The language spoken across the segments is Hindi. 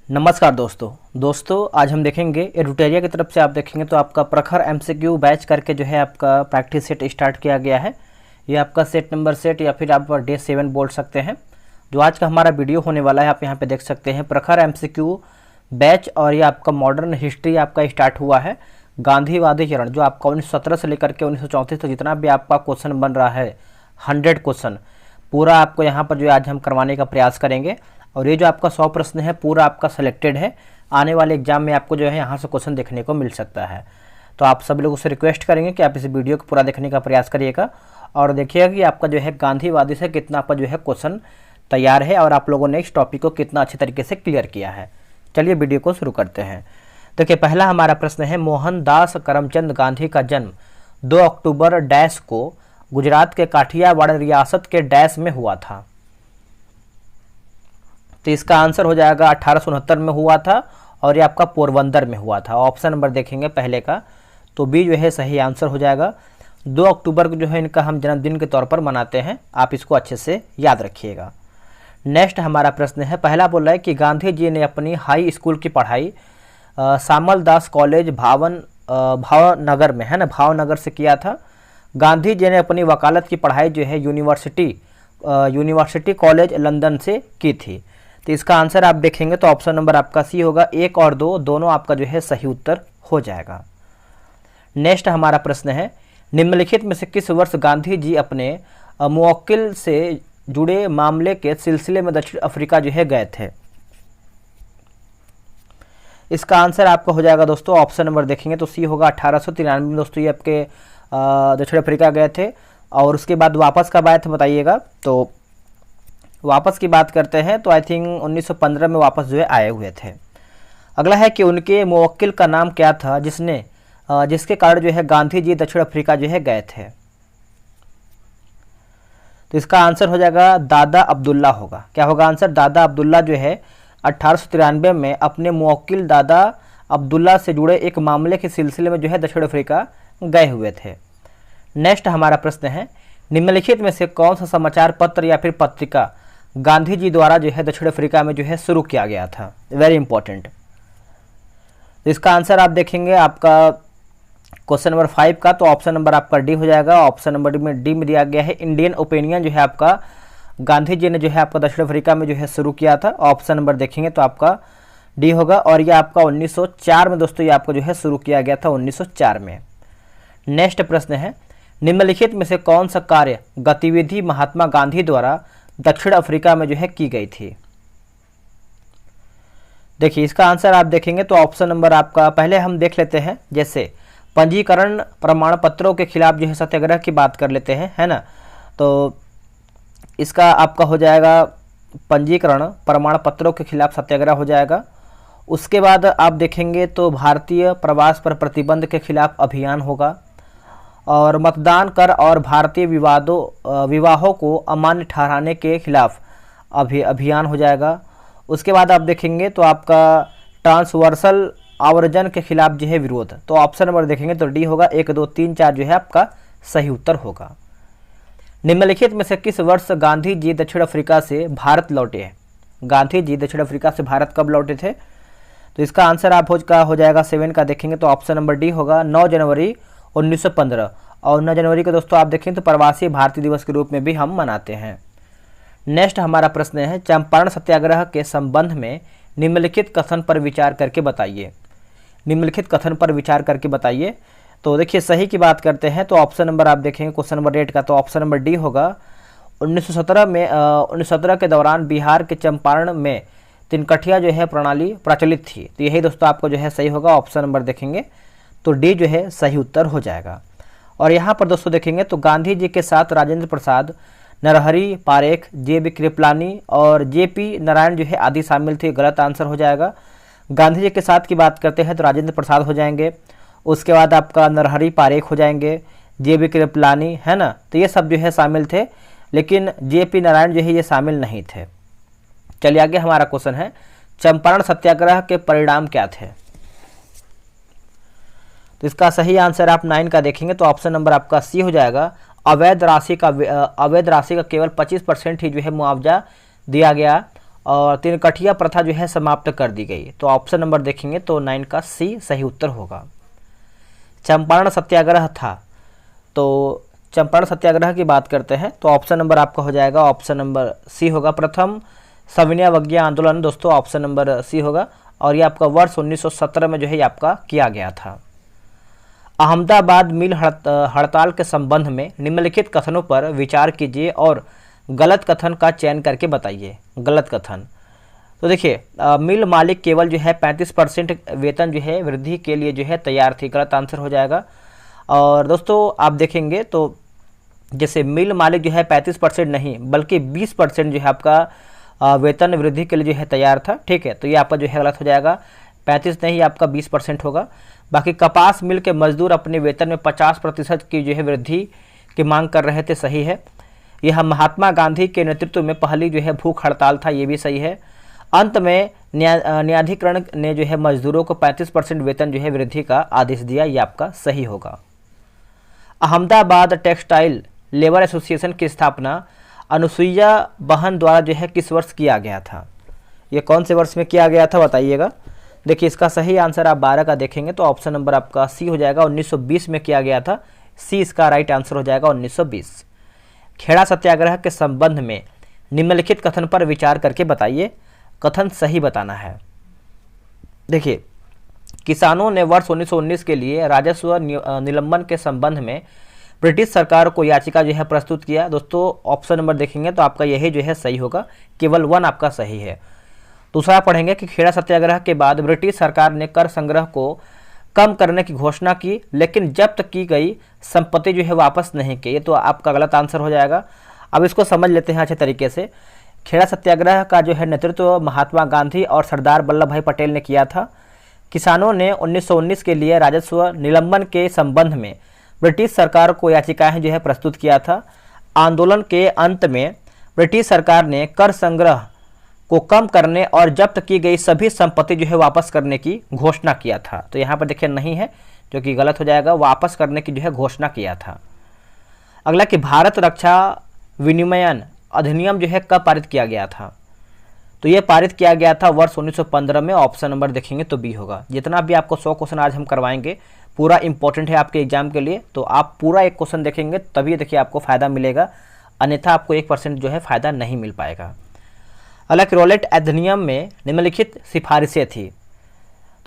नमस्कार दोस्तों आज हम देखेंगे एडुटेरिया की तरफ से आप देखेंगे तो आपका प्रखर एमसीक्यू बैच करके जो है आपका प्रैक्टिस सेट स्टार्ट किया गया है। ये आपका सेट या फिर आप डे 7 बोल सकते हैं। जो आज का हमारा वीडियो होने वाला है आप यहाँ पे देख सकते हैं प्रखर एमसीक्यू बैच, और ये आपका मॉडर्न हिस्ट्री आपका स्टार्ट हुआ है। गांधीवादी चरण जो आपका 1917 से लेकर के 1934 तक जितना भी आपका क्वेश्चन बन रहा है 100 क्वेश्चन पूरा आपको यहाँ पर जो आज हम करवाने का प्रयास करेंगे। और ये जो आपका 100 प्रश्न है पूरा आपका सिलेक्टेड है, आने वाले एग्जाम में आपको जो है यहाँ से क्वेश्चन देखने को मिल सकता है। तो आप सभी लोगों से रिक्वेस्ट करेंगे कि आप इस वीडियो को पूरा देखने का प्रयास करिएगा और देखिएगा कि आपका जो है गांधीवादी से कितना आपका जो है क्वेश्चन तैयार है और आप लोगों ने इस टॉपिक को कितना अच्छे तरीके से क्लियर किया है। चलिए वीडियो को शुरू करते हैं। देखिए पहला हमारा प्रश्न है, मोहनदास करमचंद गांधी का जन्म 2 अक्टूबर डैश को गुजरात के काठियावाड़ रियासत के डैश में हुआ था। तो इसका आंसर हो जाएगा 1869 में हुआ था और ये आपका पोरबंदर में हुआ था। ऑप्शन नंबर देखेंगे पहले का तो बी जो है सही आंसर हो जाएगा। 2 अक्टूबर को जो है इनका हम जन्मदिन के तौर पर मनाते हैं, आप इसको अच्छे से याद रखिएगा। नेक्स्ट हमारा प्रश्न है, पहला बोल रहा है कि गांधी जी ने अपनी हाई स्कूल की पढ़ाई सामल दास कॉलेज भावनगर में है ना, भावनगर से किया था। गांधी जी ने अपनी वकालत की पढ़ाई जो है यूनिवर्सिटी कॉलेज लंदन से की थी। तो इसका आंसर आप देखेंगे तो ऑप्शन नंबर आपका सी होगा। 1 और 2 दोनों आपका जो है सही उत्तर हो जाएगा। नेक्स्ट हमारा प्रश्न है, निम्नलिखित में से किस वर्ष गांधी जी अपने मुवक्किल से जुड़े मामले के सिलसिले में दक्षिण अफ्रीका जो है गए थे। इसका आंसर आपका हो जाएगा दोस्तों, ऑप्शन नंबर देखेंगे तो सी होगा 1893 में दोस्तों ये आपके दक्षिण अफ्रीका गए थे। और उसके बाद वापस कब आए थे बताइएगा। तो वापस की बात करते हैं तो आई थिंक 1915 में वापस जो है आए हुए थे। अगला है कि उनके मुवक्किल का नाम क्या था जिसके कारण जो है गांधी जी दक्षिण अफ्रीका जो है गए थे। तो इसका आंसर हो जाएगा दादा अब्दुल्ला होगा। क्या होगा आंसर? दादा अब्दुल्ला जो है 1893 में अपने मुवक्किल दादा अब्दुल्ला से जुड़े एक मामले के सिलसिले में जो है दक्षिण अफ्रीका गए हुए थे। नेक्स्ट हमारा प्रश्न है, निम्नलिखित में से कौन सा समाचार पत्र या फिर पत्रिका गांधी जी द्वारा जो है दक्षिण अफ्रीका में जो है शुरू किया गया था? Very important. इसका आंसर आप देखेंगे आपका क्वेश्चन नंबर 5 का तो ऑप्शन नंबर आपका डी हो जाएगा। ऑप्शन नंबर डी में दिया गया है इंडियन ओपिनियन जो है आपका गांधी जी ने जो है आपका दक्षिण अफ्रीका में जो है शुरू किया था। ऑप्शन नंबर देखेंगे तो आपका डी होगा। और ये आपका 1904 में दोस्तों ये आपको जो है शुरू किया गया था 1904 में। नेक्स्ट प्रश्न है, निम्नलिखित में से कौन सा कार्य गतिविधि महात्मा गांधी द्वारा दक्षिण अफ्रीका में जो है की गई थी? देखिए इसका आंसर आप देखेंगे तो ऑप्शन नंबर आपका पहले हम देख लेते हैं, जैसे पंजीकरण प्रमाण पत्रों के खिलाफ जो है सत्याग्रह की बात कर लेते हैं, है ना। तो इसका आपका हो जाएगा पंजीकरण प्रमाण पत्रों के खिलाफ सत्याग्रह हो जाएगा। उसके बाद आप देखेंगे तो भारतीय प्रवास पर प्रतिबंध के खिलाफ अभियान होगा और मतदान कर और भारतीय विवाहों को अमान्य ठहराने के खिलाफ अभियान हो जाएगा। उसके बाद आप देखेंगे तो आपका ट्रांसवर्सल आवर्जन के खिलाफ जो है विरोध। तो ऑप्शन नंबर देखेंगे तो डी होगा। 1 2 3 4 जो है आपका सही उत्तर होगा। निम्नलिखित में से किस वर्ष गांधी जी दक्षिण अफ्रीका से भारत लौटे हैं? गांधी जी दक्षिण अफ्रीका से भारत कब लौटे थे? तो इसका आंसर आप हो जाएगा 7 का देखेंगे तो ऑप्शन नंबर डी होगा। 9 जनवरी 1915। और 9 जनवरी को दोस्तों आप देखें तो प्रवासी भारतीय दिवस के रूप में भी हम मनाते हैं। नेक्स्ट हमारा प्रश्न है, चंपारण सत्याग्रह के संबंध में निम्नलिखित कथन पर विचार करके बताइए। निम्नलिखित कथन पर विचार करके बताइए। तो देखिए सही की बात करते हैं तो ऑप्शन नंबर आप देखेंगे क्वेश्चन नंबर 8 का तो ऑप्शन नंबर डी होगा। 1917 के दौरान बिहार के चंपारण में तिनकठिया जो है प्रणाली प्रचलित थी। तो यही दोस्तों आपको जो है सही होगा। ऑप्शन नंबर देखेंगे तो डी जो है सही उत्तर हो जाएगा। और यहाँ पर दोस्तों देखेंगे तो गांधी जी के साथ राजेंद्र प्रसाद, नरहरि पारेख, जे.बी. कृपलानी और जे.पी. नारायण जो है आदि शामिल थे। गलत आंसर हो जाएगा। गांधी जी के साथ की बात करते हैं तो राजेंद्र प्रसाद हो जाएंगे। उसके बाद आपका नरहरि पारेख हो जाएंगे, जे.बी. कृपलानी, है ना। तो ये सब जो है शामिल थे, लेकिन जे.पी. नारायण जो है ये शामिल नहीं थे। चलिए आगे हमारा क्वेश्चन है, चंपारण सत्याग्रह के परिणाम क्या थे? तो इसका सही आंसर आप 9 का देखेंगे तो ऑप्शन नंबर आपका सी हो जाएगा। अवैध राशि का केवल 25% ही जो है मुआवजा दिया गया और तीन कठिया प्रथा जो है समाप्त कर दी गई। तो ऑप्शन नंबर देखेंगे तो 9 का सी सही उत्तर होगा। चंपारण सत्याग्रह था, तो चंपारण सत्याग्रह की बात करते हैं तो ऑप्शन नंबर आपका हो जाएगा ऑप्शन नंबर सी होगा। प्रथम सविनय अवज्ञा आंदोलन दोस्तों ऑप्शन नंबर सी होगा, और ये आपका वर्ष 1917 में जो है ये आपका किया गया था। अहमदाबाद मिल हड़ताल के संबंध में निम्नलिखित कथनों पर विचार कीजिए और गलत कथन का चयन करके बताइए। गलत कथन तो देखिए, मिल मालिक केवल जो है 35% वेतन जो है वृद्धि के लिए जो है तैयार थी, गलत आंसर हो जाएगा। और दोस्तों आप देखेंगे तो जैसे मिल मालिक जो है 35% नहीं बल्कि 20% जो है आपका वेतन वृद्धि के लिए जो है तैयार था, ठीक है। तो ये आपका जो है गलत हो जाएगा, 35 नहीं आपका 20% होगा। बाकी कपास मिल के मजदूर अपने वेतन में 50% की जो है वृद्धि की मांग कर रहे थे, सही है। यह महात्मा गांधी के नेतृत्व में पहली जो है भूख हड़ताल था, ये भी सही है। अंत में न्यायाधिकरण ने जो है मजदूरों को 35% वेतन जो है वृद्धि का आदेश दिया, ये आपका सही होगा। अहमदाबाद टेक्सटाइल लेबर एसोसिएशन की स्थापना अनुसुईया बहन द्वारा जो है किस वर्ष किया गया था? ये कौन से वर्ष में किया गया था बताइएगा। देखिए इसका सही आंसर आप 12 का देखेंगे तो ऑप्शन नंबर आपका सी हो जाएगा, 1920 में किया गया था। सी इसका राइट आंसर हो जाएगा 1920। खेड़ा सत्याग्रह के संबंध में निम्नलिखित कथन पर विचार करके बताइए, कथन सही बताना है। देखिए, किसानों ने वर्ष 1919 के लिए राजस्व निलंबन के संबंध में ब्रिटिश सरकार को याचिका जो है प्रस्तुत किया। दोस्तों ऑप्शन नंबर देखेंगे तो आपका यही जो है सही होगा, केवल 1 आपका सही है। दूसरा पढ़ेंगे कि खेड़ा सत्याग्रह के बाद ब्रिटिश सरकार ने कर संग्रह को कम करने की घोषणा की, लेकिन जब्त की गई संपत्ति जो है वापस नहीं की। ये तो आपका गलत आंसर हो जाएगा। अब इसको समझ लेते हैं अच्छे तरीके से। खेड़ा सत्याग्रह का जो है नेतृत्व महात्मा गांधी और सरदार वल्लभ भाई पटेल ने किया था। किसानों ने 1919 के लिए राजस्व निलंबन के संबंध में ब्रिटिश सरकार को याचिकाएं जो है प्रस्तुत किया था। आंदोलन के अंत में ब्रिटिश सरकार ने कर संग्रह को कम करने और जब्त की गई सभी संपत्ति जो है वापस करने की घोषणा किया था। तो यहाँ पर देखिए नहीं है, जो कि गलत हो जाएगा, वापस करने की जो है घोषणा किया था। अगला कि भारत रक्षा विनिमयन अधिनियम जो है कब पारित किया गया था? तो ये पारित किया गया था वर्ष 1915 में। ऑप्शन नंबर देखेंगे तो बी होगा। जितना भी आपको 100 क्वेश्चन आज हम करवाएंगे पूरा इंपॉर्टेंट है आपके एग्जाम के लिए, तो आप पूरा एक क्वेश्चन देखेंगे तभी देखिए आपको फ़ायदा मिलेगा, अन्यथा आपको 1% जो है फ़ायदा नहीं मिल पाएगा। हालांकि रॉलेट अधिनियम में निम्नलिखित सिफारिशें थी,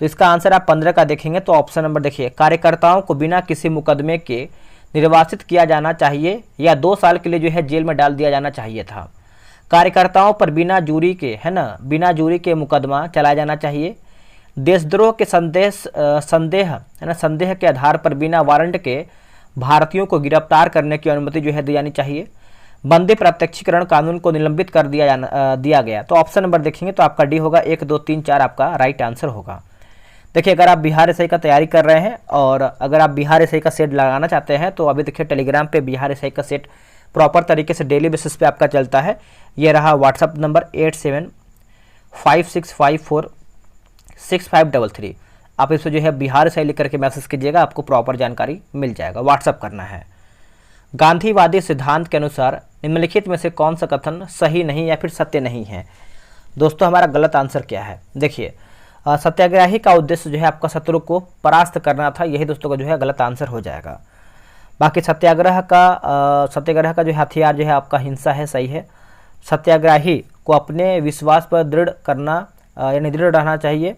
तो इसका आंसर आप 15 का देखेंगे तो ऑप्शन नंबर देखिए, कार्यकर्ताओं को बिना किसी मुकदमे के निर्वासित किया जाना चाहिए या 2 साल के लिए जो है जेल में डाल दिया जाना चाहिए था। कार्यकर्ताओं पर बिना जूरी के बिना जूरी के मुकदमा चलाया जाना चाहिए। देशद्रोह के संदेह के आधार पर बिना वारंट के भारतीयों को गिरफ्तार करने की अनुमति जो है दी जानी चाहिए। बंदी प्रत्यक्षीकरण कानून को निलंबित कर दिया गया। तो ऑप्शन नंबर देखेंगे तो आपका डी होगा, 1, 2, 3, 4 आपका राइट आंसर होगा। देखिए अगर आप बिहार एसआई का तैयारी कर रहे हैं और अगर आप बिहार एसआई का सेट लगाना चाहते हैं तो अभी देखिए टेलीग्राम पे बिहार एसआई का सेट प्रॉपर तरीके से डेली बेसिस पे आपका चलता है। ये रहा व्हाट्सअप नंबर 8756546533। आप इसको जो है बिहार एसआई लिख करके मैसेज कीजिएगा, आपको प्रॉपर जानकारी मिल जाएगा। व्हाट्सअप करना है। गांधीवादी सिद्धांत के अनुसार निम्नलिखित में से कौन सा कथन सही नहीं या फिर सत्य नहीं है? दोस्तों हमारा गलत आंसर क्या है? देखिए सत्याग्रही का उद्देश्य जो है आपका शत्रु को परास्त करना था, यही दोस्तों का जो है गलत आंसर हो जाएगा। बाकी सत्याग्रह का जो हथियार जो है आपका हिंसा है, सही है। सत्याग्रही को अपने विश्वास पर दृढ़ यानी दृढ़ रहना चाहिए।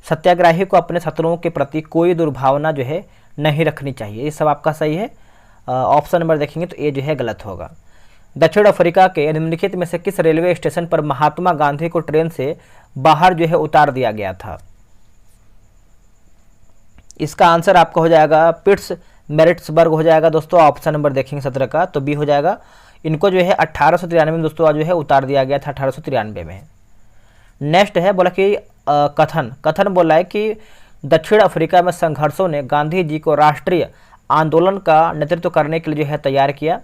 सत्याग्रही को अपने शत्रुओं के प्रति कोई दुर्भावना जो है नहीं रखनी चाहिए, ये सब आपका सही है। ऑप्शन नंबर देखेंगे तो ये जो है गलत होगा। दक्षिण अफ्रीका के निम्नलिखित में से किस रेलवे स्टेशन पर महात्मा गांधी को ट्रेन से बाहर जो है उतार दिया गया था? इसका आंसर आपका हो जाएगा पिट्स मेरिट्सबर्ग हो जाएगा दोस्तों। ऑप्शन नंबर देखेंगे 17 का तो बी हो जाएगा। इनको जो है 1893 में दोस्तों जो है उतार दिया गया था, 1893 में। नेक्स्ट है बोला कि कथन बोला है कि दक्षिण अफ्रीका में संघर्षों ने गांधी जी को राष्ट्रीय आंदोलन का नेतृत्व करने के लिए जो है तैयार किया।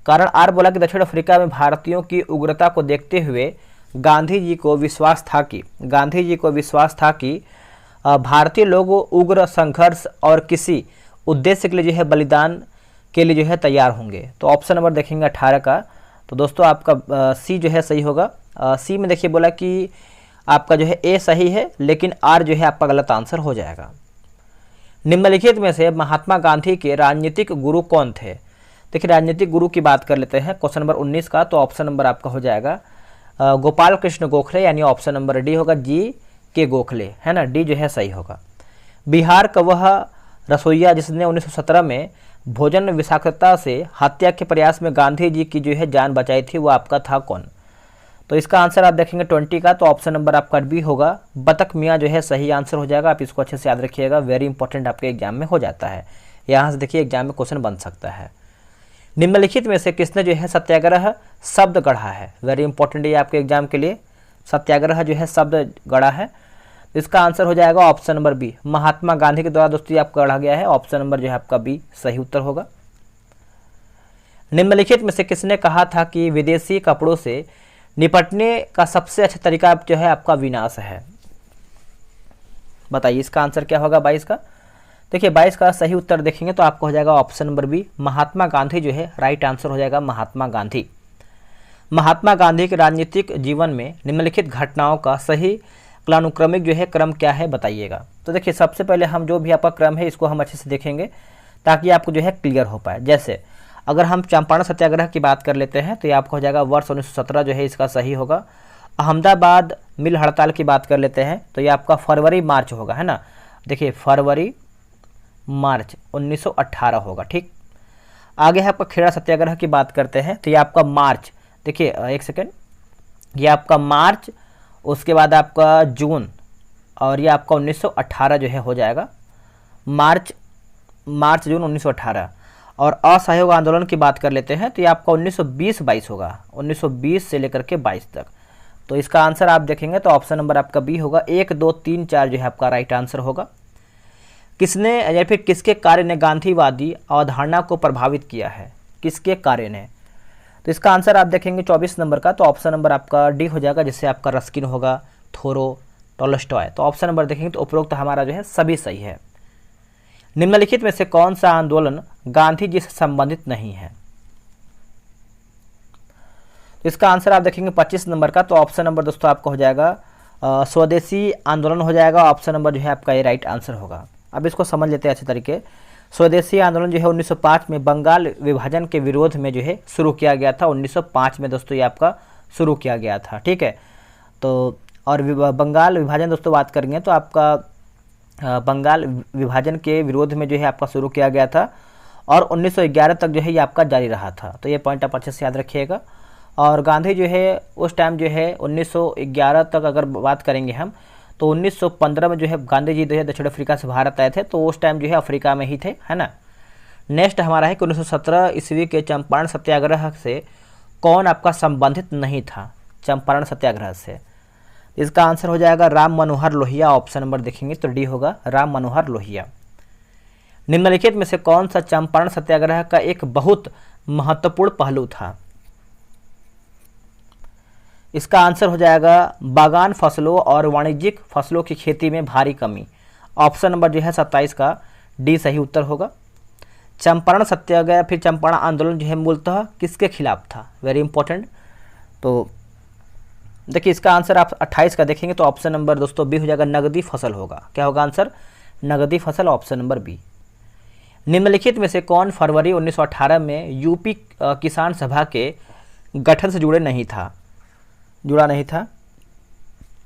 कारण आर बोला कि दक्षिण अफ्रीका में भारतीयों की उग्रता को देखते हुए गांधी जी को विश्वास था कि भारतीय लोग उग्र संघर्ष और किसी उद्देश्य के लिए जो है बलिदान के लिए जो है तैयार होंगे। तो ऑप्शन नंबर देखेंगे 18 का। तो दोस्तों आपका सी जो है सही होगा। सी में देखिए बोला कि आपका जो है ए सही है, लेकिन आर जो है आपका गलत आंसर हो जाएगा। निम्नलिखित में से महात्मा गांधी के राजनीतिक गुरु कौन थे? देखिए राजनीतिक गुरु की बात कर लेते हैं क्वेश्चन नंबर 19 का, तो ऑप्शन नंबर आपका हो जाएगा गोपाल कृष्ण गोखले, यानी ऑप्शन नंबर डी होगा जी के गोखले, है ना, डी जो है सही होगा। बिहार का वह रसोइया जिसने 1917 में भोजन विषाक्तता से हत्या के प्रयास में गांधी जी की जो है जान बचाई थी, वो आपका था कौन? तो इसका आंसर आप देखेंगे 20 का, तो ऑप्शन नंबर आपका बी होगा बतख मियाँ जो है सही आंसर हो जाएगा। आप इसको अच्छे से याद रखिएगा, वेरी इंपॉर्टेंट आपके एग्जाम में हो जाता है, यहाँ से देखिए एग्जाम में क्वेश्चन बन सकता है। निम्नलिखित में से किसने जो है सत्याग्रह शब्द गढ़ा है? वेरी इंपॉर्टेंट ये आपके एग्जाम के लिए, सत्याग्रह जो है शब्द गढ़ा है। तो इसका आंसर हो जाएगा option number B, Mahatma Gandhi के द्वारा दोस्तों आपका गढ़ा गया है। ऑप्शन नंबर जो है आपका बी सही उत्तर होगा। निम्नलिखित में से किसने कहा था कि विदेशी कपड़ों से निपटने का सबसे अच्छा तरीका जो है आपका विनाश है? बताइए इसका आंसर क्या होगा 22 का? देखिए 22 का सही उत्तर देखेंगे तो आपको हो जाएगा option number B, Mahatma Gandhi जो है राइट आंसर हो जाएगा महात्मा गांधी। महात्मा गांधी के राजनीतिक जीवन में निम्नलिखित घटनाओं का सही कालानुक्रमिक जो है क्रम क्या है बताइएगा। तो देखिए सबसे पहले हम जो भी आपका क्रम है इसको हम अच्छे से देखेंगे ताकि आपको जो है क्लियर हो पाए। जैसे अगर हम चंपारण सत्याग्रह की बात कर लेते हैं तो ये आपको हो जाएगा वर्ष 1917 जो है इसका सही होगा। अहमदाबाद मिल हड़ताल की बात कर लेते हैं तो ये आपका फरवरी मार्च होगा, है ना। देखिए फरवरी मार्च 1918 होगा, ठीक। आगे है आपका खेड़ा सत्याग्रह की बात करते हैं तो ये आपका मार्च, देखिए एक सेकेंड, ये आपका मार्च, उसके बाद आपका जून और ये आपका 1918 जो है हो जाएगा, मार्च जून 1918। और असहयोग आंदोलन की बात कर लेते हैं तो ये आपका 1920-22 होगा, 1920 से लेकर के 22 तक। तो इसका आंसर आप देखेंगे तो ऑप्शन नंबर आपका बी होगा, 1, 2, 3, 4 जो है आपका राइट आंसर होगा। किसने या फिर किसके कार्य ने गांधीवादी अवधारणा को प्रभावित किया है? किसके कार्य ने? तो इसका आंसर आप देखेंगे 24 नंबर का, तो ऑप्शन नंबर आपका डी हो जाएगा, जिससे आपका रस्किन होगा, थोरो, टॉलस्टॉय। तो ऑप्शन नंबर देखेंगे तो उपरोक्त हमारा जो है सभी सही है। निम्नलिखित में से कौन सा आंदोलन गांधी जी से संबंधित नहीं है? तो इसका आंसर आप देखेंगे 25 नंबर का, तो ऑप्शन नंबर दोस्तों आपका हो जाएगा स्वदेशी आंदोलन हो जाएगा। ऑप्शन नंबर जो है आपका ये राइट आंसर होगा। अब इसको समझ लेते हैं अच्छे तरीके। स्वदेशी आंदोलन जो है 1905 में बंगाल विभाजन के विरोध में जो है शुरू किया गया था। 1905 में दोस्तों ये आपका शुरू किया गया था, ठीक है। तो और बंगाल विभाजन दोस्तों बात करेंगे तो आपका बंगाल विभाजन के विरोध में जो है आपका शुरू किया गया था और 1911 तक जो है ये आपका जारी रहा था। तो ये पॉइंट आप अच्छे से याद रखिएगा। और गांधी जो है उस टाइम जो है 1911 तक अगर बात करेंगे हम तो 1915 में जो है गांधी जी जो है दक्षिण अफ्रीका से भारत आए थे, तो उस टाइम जो है अफ्रीका में ही थे, है ना। नेक्स्ट हमारा है कि 1917 ईस्वी के चंपारण सत्याग्रह से कौन आपका संबंधित नहीं था? चंपारण सत्याग्रह से इसका आंसर हो जाएगा राम मनोहर लोहिया। ऑप्शन नंबर देखेंगे तो डी होगा, राम मनोहर लोहिया। निम्नलिखित में से कौन सा चंपारण सत्याग्रह का एक बहुत महत्वपूर्ण पहलू था? इसका आंसर हो जाएगा बागान फसलों और वाणिज्यिक फसलों की खेती में भारी कमी। ऑप्शन नंबर जो है 27 का डी सही उत्तर होगा। चंपारण सत्याग्रह फिर चंपारण आंदोलन जो है मूलतः किसके खिलाफ था? Very important. तो देखिए इसका आंसर आप 28 का देखेंगे तो ऑप्शन नंबर दोस्तों बी हो जाएगा, नगदी फसल होगा। क्या होगा आंसर? नगदी फसल, ऑप्शन नंबर बी। निम्नलिखित में से कौन फरवरी 1918 में यूपी किसान सभा के गठन से जुड़ा नहीं था?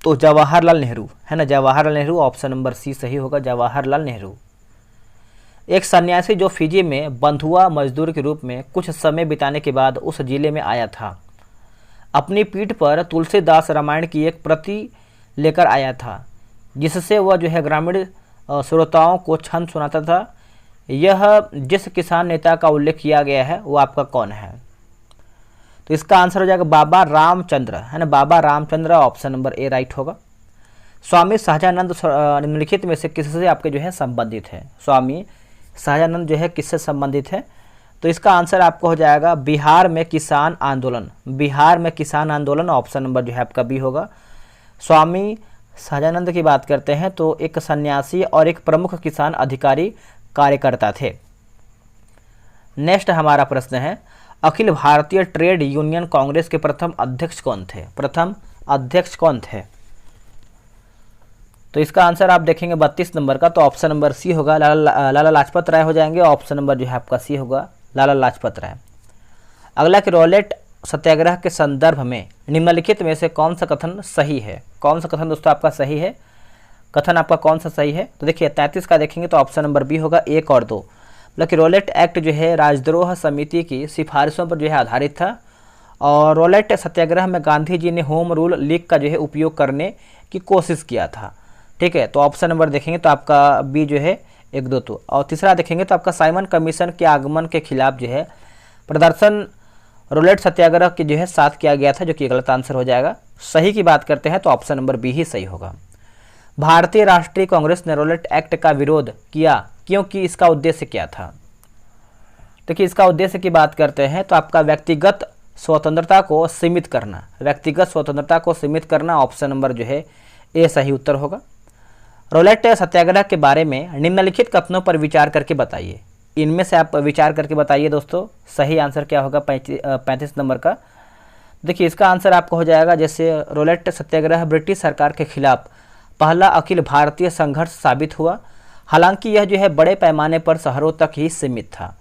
तो जवाहरलाल नेहरू, है ना, Jawaharlal Nehru. Option number C सही होगा, जवाहरलाल नेहरू। एक सन्यासी जो फिजी में बंधुआ मजदूर के रूप में कुछ समय बिताने के बाद उस जिले में आया था, अपनी पीठ पर तुलसीदास रामायण की एक प्रति लेकर आया था, जिससे वह जो है ग्रामीण श्रोताओं को छंद सुनाता था। यह जिस किसान नेता का उल्लेख किया गया है वो आपका कौन है? तो इसका आंसर हो जाएगा बाबा रामचंद्र, है ना, Baba Ramchandra. Option number A right होगा। स्वामी सहजानंद निम्नलिखित में से किससे आपके जो है संबंधित है? स्वामी सहजानंद जो है किससे संबंधित है? तो इसका आंसर आपको हो जाएगा बिहार में किसान आंदोलन, बिहार में किसान आंदोलन। ऑप्शन नंबर जो है आपका बी होगा। स्वामी सहजानंद की बात करते हैं तो एक सन्यासी और एक प्रमुख किसान अधिकारी कार्यकर्ता थे। नेक्स्ट हमारा प्रश्न है, अखिल भारतीय ट्रेड यूनियन कांग्रेस के प्रथम अध्यक्ष कौन थे? प्रथम अध्यक्ष कौन थे? तो इसका आंसर आप देखेंगे 32 नंबर का, तो ऑप्शन नंबर सी होगा, लाला लाजपत राय हो जाएंगे। ऑप्शन नंबर जो है आपका सी होगा, लाला लाजपत राय। अगला कि रॉलेट सत्याग्रह के संदर्भ में निम्नलिखित में से कौन सा कथन सही है? कौन सा कथन दोस्तों आपका सही है? कथन आपका कौन सा सही है? तो देखिए 33 का देखेंगे तो ऑप्शन नंबर बी होगा, 1 और 2। मतलब कि रॉलेट एक्ट जो है राजद्रोह समिति की सिफारिशों पर जो है आधारित था, और रॉलेट सत्याग्रह में गांधी जी ने होम रूल लीग का जो है उपयोग करने की कोशिश किया था। ठीक है, तो ऑप्शन नंबर देखेंगे तो आपका बी जो है 1, 2 तो। और तीसरा देखेंगे तो आपका साइमन कमीशन के आगमन के खिलाफ जो है प्रदर्शन रॉलेट सत्याग्रह के जो है साथ किया गया था, जो कि गलत आंसर हो जाएगा। सही की बात करते हैं तो ऑप्शन नंबर बी ही सही होगा। भारतीय राष्ट्रीय कांग्रेस ने रॉलेट एक्ट का विरोध किया क्योंकि इसका उद्देश्य क्या था? देखिए इसका उद्देश्य की बात करते हैं तो आपका व्यक्तिगत स्वतंत्रता को सीमित करना, व्यक्तिगत स्वतंत्रता को सीमित करना। ऑप्शन नंबर जो है ए सही उत्तर होगा। रॉलेट सत्याग्रह के बारे में निम्नलिखित कथनों पर विचार करके बताइए। इनमें से आप विचार करके बताइए दोस्तों, सही आंसर क्या होगा 35 नंबर का। देखिए इसका आंसर आपका हो जाएगा, जैसे रॉलेट सत्याग्रह ब्रिटिश सरकार के खिलाफ पहला अखिल भारतीय संघर्ष साबित हुआ, हालांकि यह जो है बड़े पैमाने पर शहरों तक ही सीमित था।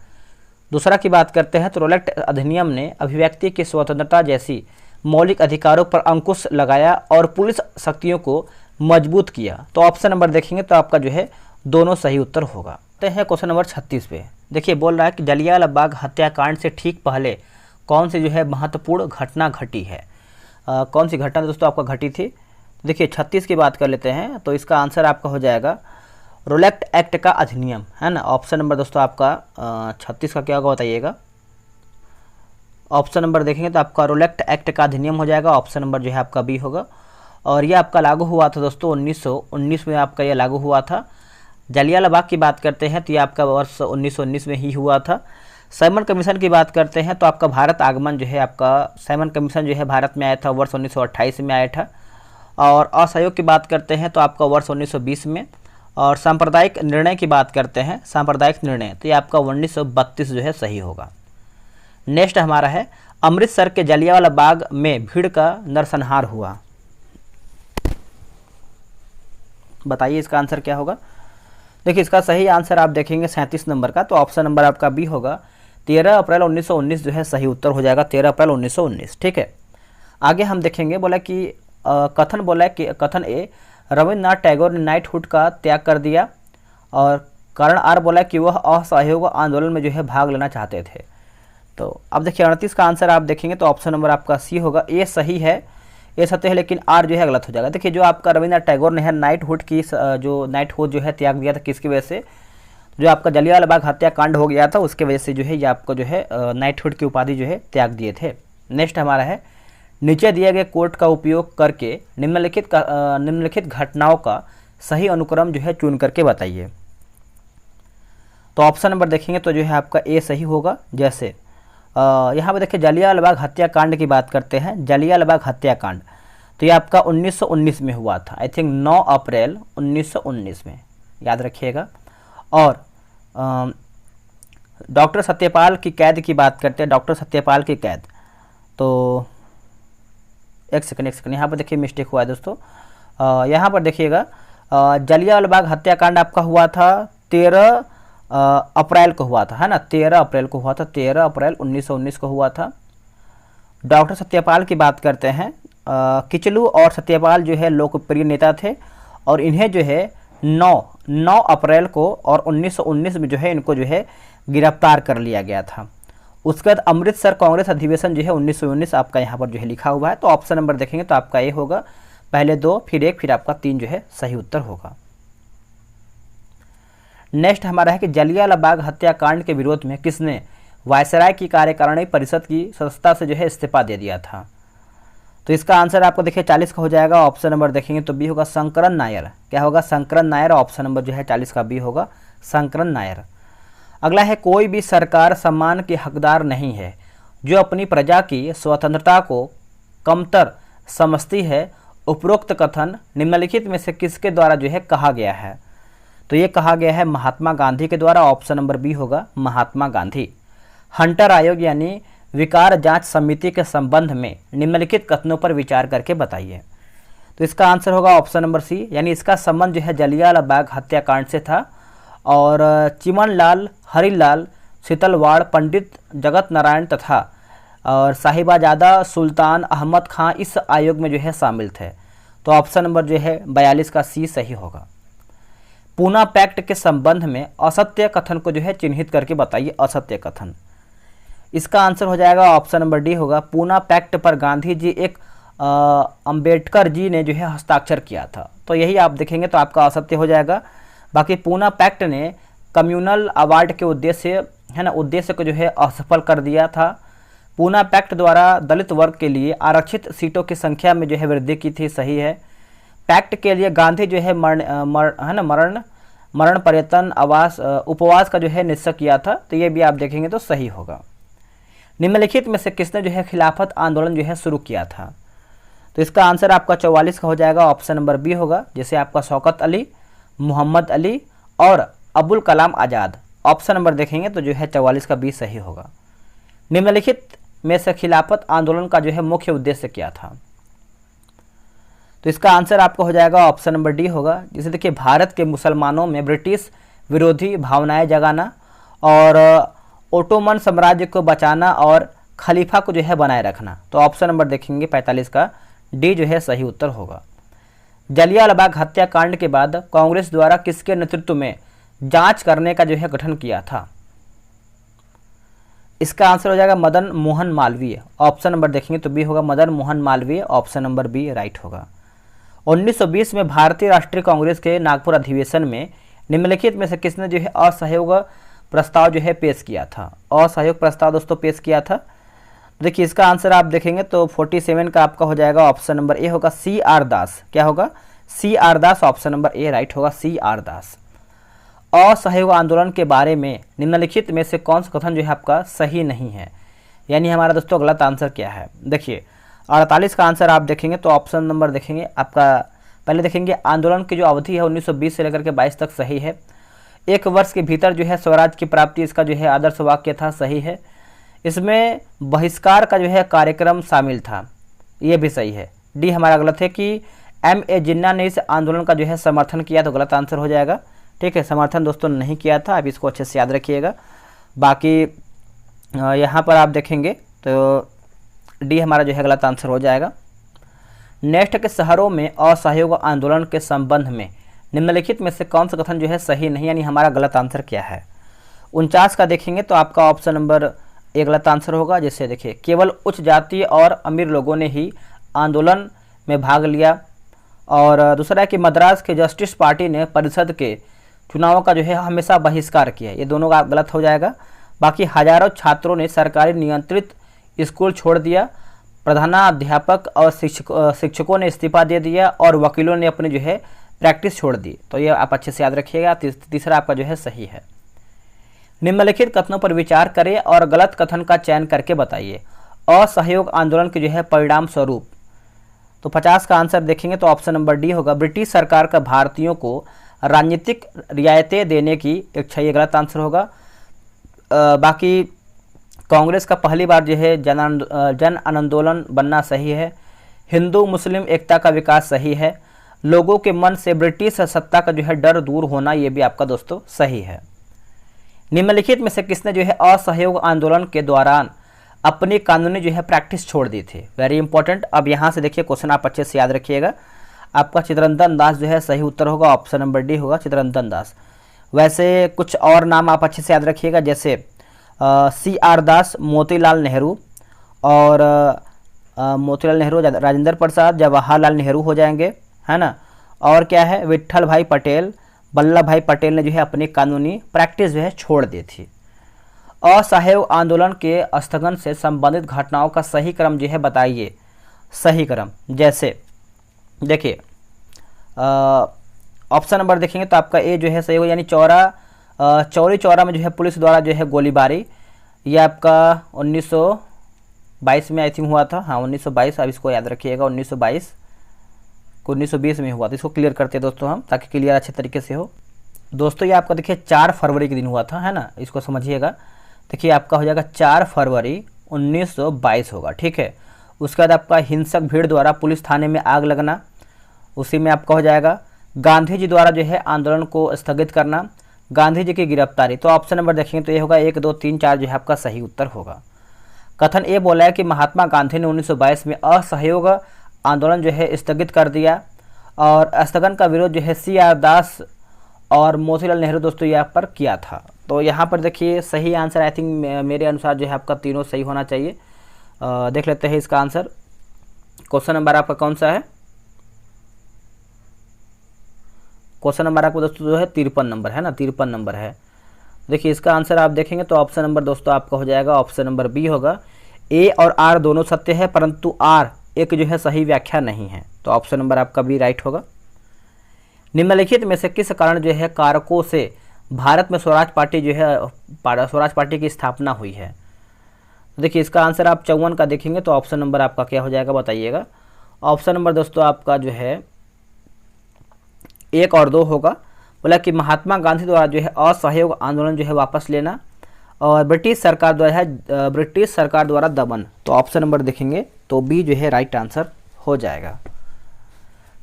दूसरा की बात करते हैं तो रॉलेट अधिनियम ने अभिव्यक्ति की स्वतंत्रता जैसी मौलिक अधिकारों पर अंकुश लगाया और पुलिस शक्तियों को मजबूत किया। तो ऑप्शन नंबर देखेंगे तो आपका जो है दोनों सही उत्तर होगा। हैं क्वेश्चन नंबर 36 पे। देखिए बोल रहा है कि जलियांवाला बाग हत्याकांड से ठीक पहले कौन सी जो है महत्वपूर्ण घटना घटी है? कौन सी घटना दोस्तों आपका घटी थी? देखिए 36 की बात कर लेते हैं तो इसका आंसर आपका हो जाएगा रॉलेट एक्ट का अधिनियम, है ना। ऑप्शन नंबर दोस्तों आपका 36 का क्या होगा बताइएगा। ऑप्शन नंबर देखेंगे तो आपका रॉलेट एक्ट का अधिनियम हो जाएगा। ऑप्शन नंबर जो है आपका बी होगा, और ये आपका लागू हुआ था दोस्तों 1919 में आपका ये लागू हुआ था। जलियांवाला बाग की बात करते हैं तो ये आपका वर्ष 1919 में ही हुआ था। साइमन कमीशन की बात करते हैं तो आपका भारत आगमन जो है आपका साइमन कमीशन जो है भारत में आया था वर्ष 1928 में आया था। और असहयोग की बात करते हैं तो आपका वर्ष 1920 में। और सांप्रदायिक निर्णय की बात करते हैं, सांप्रदायिक निर्णय, तो ये आपका 1932 जो है सही होगा। नेक्स्ट हमारा है अमृतसर के जलियांवाला बाग में भीड़ का नरसंहार हुआ। बताइए इसका आंसर क्या होगा। देखिए इसका सही आंसर आप देखेंगे 37 नंबर का, तो ऑप्शन नंबर आपका बी होगा, 13 अप्रैल 1919 जो है सही उत्तर हो जाएगा, 13 अप्रैल 1919। ठीक है, आगे हम देखेंगे। बोला कि कथन बोला है कि कथन ए, रविन्द्रनाथ टैगोर ने नाइटहुड का त्याग कर दिया, और कारण आर बोला कि वह असहयोग आंदोलन में जो है भाग लेना चाहते थे। तो अब देखिए 38 का आंसर आप देखेंगे तो ऑप्शन नंबर आपका सी होगा, ए सही है, ए सत्य है, लेकिन आर जो है गलत हो जाएगा। देखिए जो आपका रविन्द्रनाथ टैगोर ने है नाइटहुड की जो नाइटहुड जो है त्याग दिया था, किसकी वजह से? जो आपका जलियांवाला बाग हत्याकांड हो गया था उसके वजह से जो है ये आपको जो है नाइटहुड की उपाधि जो है त्याग दिए थे। नेक्स्ट हमारा है नीचे दिए गए कोट का उपयोग करके निम्नलिखित घटनाओं का सही अनुक्रम जो है चुन करके बताइए। तो ऑप्शन नंबर देखेंगे तो जो है आपका ए सही होगा। जैसे यहाँ पर देखिए जलियांवाला बाग हत्याकांड की बात करते हैं, जलियांवाला बाग हत्याकांड तो ये आपका 1919 में हुआ था, आई थिंक 9 अप्रैल 1919 में, याद रखिएगा। और डॉक्टर सत्यपाल की कैद की बात करते हैं, डॉक्टर सत्यपाल की कैद, तो एक सेकंड यहाँ पर देखिए मिस्टेक हुआ है दोस्तों। यहाँ पर देखिएगा जलियांवाला बाग हत्याकांड आपका हुआ था 13 अप्रैल को हुआ था, है ना, 13 अप्रैल को हुआ था, 13 अप्रैल 1919 को हुआ था। डॉक्टर सत्यपाल की बात करते हैं, किचलू और सत्यपाल जो है लोकप्रिय नेता थे, और इन्हें जो है 9 अप्रैल को और 1919 में जो है इनको जो है गिरफ्तार कर लिया गया था। उसके बाद अमृतसर कांग्रेस अधिवेशन जो है 1919 आपका यहाँ पर जो है लिखा हुआ है। तो ऑप्शन नंबर देखेंगे तो आपका ए होगा, पहले 2 फिर 1 फिर आपका 3 जो है सही उत्तर होगा। नेक्स्ट हमारा है कि जलियांवाला बाग हत्याकांड के विरोध में किसने वायसराय की कार्यकारिणी परिषद की सदस्यता से जो है इस्तीफा दे दिया था? तो इसका आंसर आपको देखिए 40 का हो जाएगा। ऑप्शन नंबर देखेंगे तो बी होगा, शंकरन नायर। क्या होगा? शंकरन नायर। ऑप्शन नंबर जो है 40 का बी होगा, शंकरन नायर। अगला है कोई भी सरकार सम्मान के हकदार नहीं है जो अपनी प्रजा की स्वतंत्रता को कमतर समझती है। उपरोक्त कथन निम्नलिखित में से किसके द्वारा जो है कहा गया है? तो ये कहा गया है महात्मा गांधी के द्वारा। ऑप्शन नंबर बी होगा, महात्मा गांधी। हंटर आयोग यानी विकार जांच समिति के संबंध में निम्नलिखित कथनों पर विचार करके बताइए। तो इसका आंसर होगा ऑप्शन नंबर सी, यानी इसका संबंध जो है जलियांवाला बाग हत्याकांड से था और चिमन लाल, हरिलाल, शीतलवाड़, पंडित जगत नारायण तथा और साहिबाजादा सुल्तान अहमद खां इस आयोग में जो है शामिल थे। तो ऑप्शन नंबर जो है 42 का सी सही होगा। पूना पैक्ट के संबंध में असत्य कथन को जो है चिन्हित करके बताइए, असत्य कथन। इसका आंसर हो जाएगा ऑप्शन नंबर डी होगा। पूना पैक्ट पर गांधी जी एक अंबेडकर जी ने जो है हस्ताक्षर किया था, तो यही आप देखेंगे तो आपका असत्य हो जाएगा। बाकी पूना पैक्ट ने कम्युनल अवार्ड के उद्देश्य है ना, उद्देश्य को जो है असफल कर दिया था। पूना पैक्ट द्वारा दलित वर्ग के लिए आरक्षित सीटों की संख्या में जो है वृद्धि की थी, सही है। पैक्ट के लिए गांधी जो है मरण पर्यटन उपवास का जो है निश्चय किया था, तो ये भी आप देखेंगे तो सही होगा। निम्नलिखित में से किसने जो है खिलाफत आंदोलन जो है शुरू किया था? तो इसका आंसर आपका 44 का हो जाएगा, ऑप्शन नंबर बी होगा। जैसे आपका शौकत अली, मोहम्मद अली और अबुल कलाम आज़ाद। ऑप्शन नंबर देखेंगे तो जो है 44 का बी सही होगा। निम्नलिखित में से खिलाफत आंदोलन का जो है मुख्य उद्देश्य क्या था? तो इसका आंसर आपका हो जाएगा ऑप्शन नंबर डी होगा। जैसे देखिए, भारत के मुसलमानों में ब्रिटिश विरोधी भावनाएं जगाना और ओटोमन साम्राज्य को बचाना और खलीफा को जो है बनाए रखना। तो ऑप्शन नंबर देखेंगे 45 का डी जो है सही उत्तर होगा। जलियांवाला बाग हत्याकांड के बाद कांग्रेस द्वारा किसके नेतृत्व में जांच करने का जो है गठन किया था? इसका आंसर हो जाएगा मदन मोहन मालवीय। ऑप्शन नंबर देखेंगे तो बी होगा, Madan Mohan Malviya. Option number B right होगा। 1920 में भारतीय राष्ट्रीय कांग्रेस के नागपुर अधिवेशन में निम्नलिखित में से किसने जो है असहयोग प्रस्ताव जो है पेश किया था? असहयोग प्रस्ताव दोस्तों पेश किया था। देखिए, इसका आंसर आप देखेंगे तो 47 का आपका हो जाएगा, ऑप्शन नंबर ए होगा, सी आर दास। क्या होगा? C R Das. Option number A right होगा, सी आर दास। असहयोग आंदोलन के बारे में निम्नलिखित में से कौन सा कथन जो है आपका सही नहीं है, यानी हमारा दोस्तों गलत आंसर क्या है? देखिए, 48 का आंसर आप देखेंगे तो ऑप्शन नंबर देखेंगे आपका, पहले देखेंगे आंदोलन की जो अवधि है 1920 से लेकर के 22 तक, सही है। 1 वर्ष के भीतर जो है स्वराज की प्राप्ति, इसका जो है आदर्श वाक्य था, सही है। इसमें बहिष्कार का जो है कार्यक्रम शामिल था, ये भी सही है। डी हमारा गलत है कि M.A. जिन्ना ने इस आंदोलन का जो है समर्थन किया, तो गलत आंसर हो जाएगा। ठीक है, समर्थन दोस्तों नहीं किया था, आप इसको अच्छे से याद रखिएगा। बाकी यहाँ पर आप देखेंगे तो डी हमारा जो है गलत आंसर हो जाएगा। नेक्स्ट के शहरों में असहयोग आंदोलन के संबंध में निम्नलिखित में से कौन सा कथन जो है सही नहीं, यानी हमारा गलत आंसर क्या है? 49 का देखेंगे तो आपका ऑप्शन नंबर ए गलत आंसर होगा। जैसे देखिए, केवल उच्च जाति और अमीर लोगों ने ही आंदोलन में भाग लिया। और दूसरा है कि मद्रास के जस्टिस पार्टी ने परिषद के चुनावों का जो है हमेशा बहिष्कार किया, ये दोनों का गलत हो जाएगा। बाकी हजारों छात्रों ने सरकारी नियंत्रित स्कूल छोड़ दिया, प्रधानाध्यापक और शिक्षकों ने इस्तीफा दे दिया और वकीलों ने अपनी जो है प्रैक्टिस छोड़ दी। तो ये आप अच्छे से याद रखिएगा। तीसरा आपका जो है सही है। निम्नलिखित कथनों पर विचार करें और गलत कथन का चयन करके बताइए। असहयोग आंदोलन के जो है परिणाम स्वरूप, तो 50 का आंसर देखेंगे तो ऑप्शन नंबर डी होगा, ब्रिटिश सरकार का भारतीयों को राजनीतिक रियायतें देने की इच्छा, ये गलत आंसर होगा। बाकी कांग्रेस का पहली बार जो है जन आंदोलन बनना, सही है। हिंदू मुस्लिम एकता का विकास, सही है। लोगों के मन से ब्रिटिश सत्ता का जो है डर दूर होना, ये भी आपका दोस्तों सही है। निम्नलिखित में से किसने जो है असहयोग आंदोलन के दौरान अपनी कानूनी जो है प्रैक्टिस छोड़ दी थी? Very important. अब यहाँ से देखिए क्वेश्चन आप अच्छे से याद रखिएगा। आपका चितरंजन दास जो है सही उत्तर होगा, ऑप्शन नंबर डी होगा, चितरंजन दास। वैसे कुछ और नाम आप अच्छे से याद रखिएगा, जैसे सी आर दास, मोतीलाल नेहरू और मोतीलाल नेहरू, राजेंद्र प्रसाद, जवाहरलाल नेहरू हो जाएंगे, है ना। और क्या है, विट्ठल भाई पटेल, वल्लभ भाई पटेल ने जो है अपनी कानूनी प्रैक्टिस जो है छोड़ दी थी। असहयोग आंदोलन के स्थगन से संबंधित घटनाओं का सही क्रम जो है बताइए। सही क्रम जैसे देखिए, ऑप्शन नंबर देखेंगे तो आपका ए जो है सही होगा, यानी चौरी चौरा में जो है पुलिस द्वारा जो है गोलीबारी, ये आपका 1922 में आई थिंक हुआ था। हाँ 1922, अब इसको याद रखिएगा, 1922 को 1920 में हुआ था। इसको क्लियर करते हैं दोस्तों हम, ताकि क्लियर अच्छे तरीके से हो। दोस्तों ये आपका देखिए 4 फरवरी के दिन हुआ था, है ना, इसको समझिएगा। देखिए आपका हो जाएगा 4 फरवरी 1922 होगा। ठीक है, उसके बाद आपका हिंसक भीड़ द्वारा पुलिस थाने में आग लगना, उसी में आपका हो जाएगा। गांधी जी द्वारा जो है आंदोलन को स्थगित करना, गांधी जी की गिरफ्तारी। तो ऑप्शन नंबर देखेंगे तो ये होगा 1, 2, 3, 4 जो है आपका सही उत्तर होगा। कथन ए बोला है कि महात्मा गांधी ने 1922 में असहयोग आंदोलन जो है स्थगित कर दिया, और स्थगन का विरोध जो है CR दास और मोतीलाल नेहरू दोस्तों यहाँ पर किया था। तो यहाँ पर देखिए सही आंसर आई थिंक मेरे अनुसार जो है आपका तीनों सही होना चाहिए। देख लेते हैं इसका आंसर। क्वेश्चन नंबर आपका कौन सा है? क्वेश्चन नंबर आपको दोस्तों जो है 53 नंबर है ना, 53 नंबर है। देखिए इसका आंसर आप देखेंगे तो ऑप्शन नंबर दोस्तों आपका हो जाएगा ऑप्शन नंबर बी होगा। ए और आर दोनों सत्य है, परंतु आर एक जो है सही व्याख्या नहीं है। तो ऑप्शन नंबर आपका बी राइट होगा। निम्नलिखित में से किस कारण जो है कारकों से भारत में स्वराज पार्टी जो है स्वराज पार्टी की स्थापना हुई है? देखिए इसका आंसर आप 54 का देखेंगे तो ऑप्शन नंबर आपका क्या हो जाएगा बताइएगा। ऑप्शन नंबर दोस्तों आपका जो है 1 और 2 होगा। बोला कि महात्मा गांधी द्वारा जो है असहयोग आंदोलन जो है वापस लेना, और ब्रिटिश सरकार द्वारा दमन। तो ऑप्शन नंबर देखेंगे तो बी जो है राइट आंसर हो जाएगा।